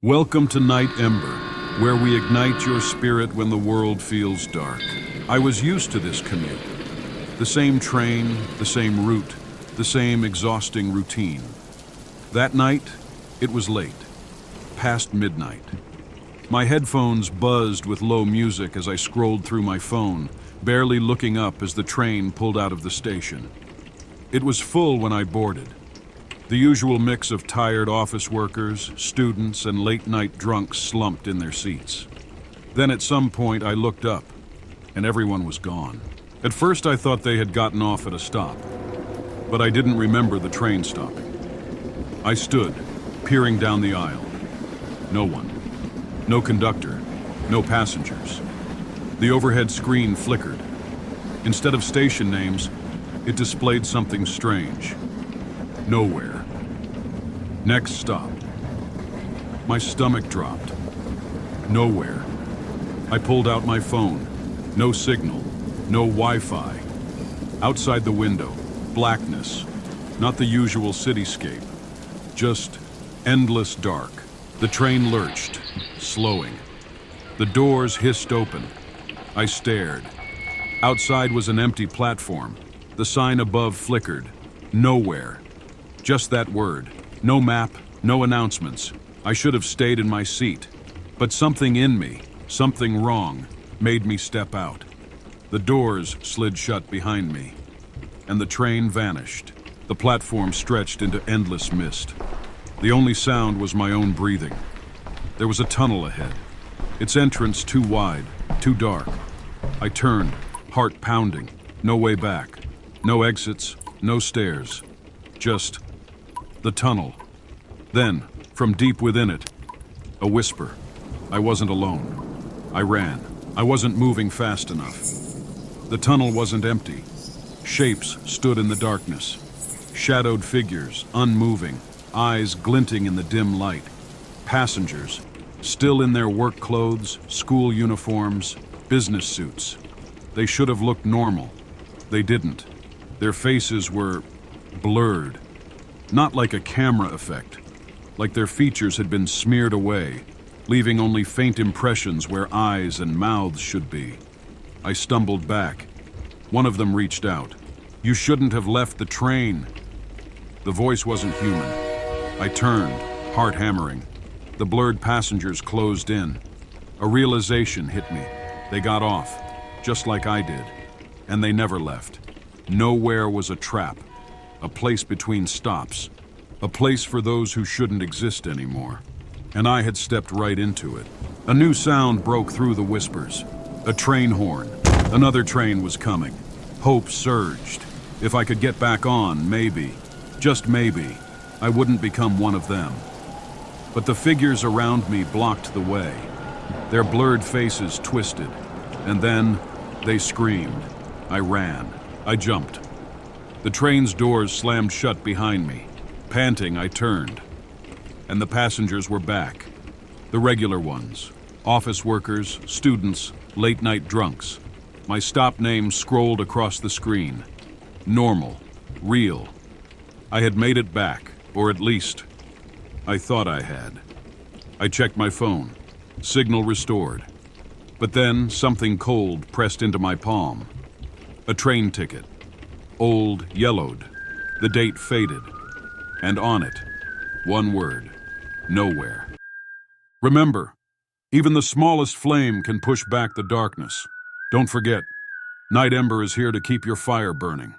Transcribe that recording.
Welcome to Night Ember, where we ignite your spirit when the world feels dark. I was used to this commute. The same train, the same route, the same exhausting routine. That night, it was late, past midnight. My headphones buzzed with low music as I scrolled through my phone, barely looking up as the train pulled out of the station. It was full when I boarded. The usual mix of tired office workers, students, and late-night drunks slumped in their seats. Then at some point I looked up, and everyone was gone. At first I thought they had gotten off at a stop, but I didn't remember the train stopping. I stood, peering down the aisle. No one. No conductor. No passengers. The overhead screen flickered. Instead of station names, it displayed something strange. Nowhere. Next stop. My stomach dropped. Nowhere. I pulled out my phone. No signal. No Wi-Fi. Outside the window, blackness. Not the usual cityscape. Just endless dark. The train lurched, slowing. The doors hissed open. I stared. Outside was an empty platform. The sign above flickered. Nowhere. Just that word. No map, no announcements. I should have stayed in my seat. But something in me, something wrong, made me step out. The doors slid shut behind me, and the train vanished. The platform stretched into endless mist. The only sound was my own breathing. There was a tunnel ahead. Its entrance too wide, too dark. I turned, heart pounding. No way back. No exits, no stairs. Just the tunnel. Then, from deep within it, a whisper. I wasn't alone. I ran. I wasn't moving fast enough. The tunnel wasn't empty. Shapes stood in the darkness. Shadowed figures, unmoving, eyes glinting in the dim light. Passengers, still in their work clothes, school uniforms, business suits. They should have looked normal. They didn't. Their faces were blurred. Not like a camera effect, like their features had been smeared away, leaving only faint impressions where eyes and mouths should be. I stumbled back. One of them reached out. "You shouldn't have left the train." The voice wasn't human. I turned, heart hammering. The blurred passengers closed in. A realization hit me. They got off, just like I did, and they never left. Nowhere was a trap. A place between stops, a place for those who shouldn't exist anymore. And I had stepped right into it. A new sound broke through the whispers. A train horn. Another train was coming. Hope surged. If I could get back on, maybe, just maybe, I wouldn't become one of them. But the figures around me blocked the way. Their blurred faces twisted, and then they screamed. I ran. I jumped. The train's doors slammed shut behind me. Panting, I turned. And the passengers were back. The regular ones. Office workers, students, late-night drunks. My stop name scrolled across the screen. Normal. Real. I had made it back, or at least, I thought I had. I checked my phone. Signal restored. But then something cold pressed into my palm. A train ticket. Old, yellowed. The date faded. And on it, one word. Nowhere. Remember, even the smallest flame can push back the darkness. Don't forget, Night Ember is here to keep your fire burning.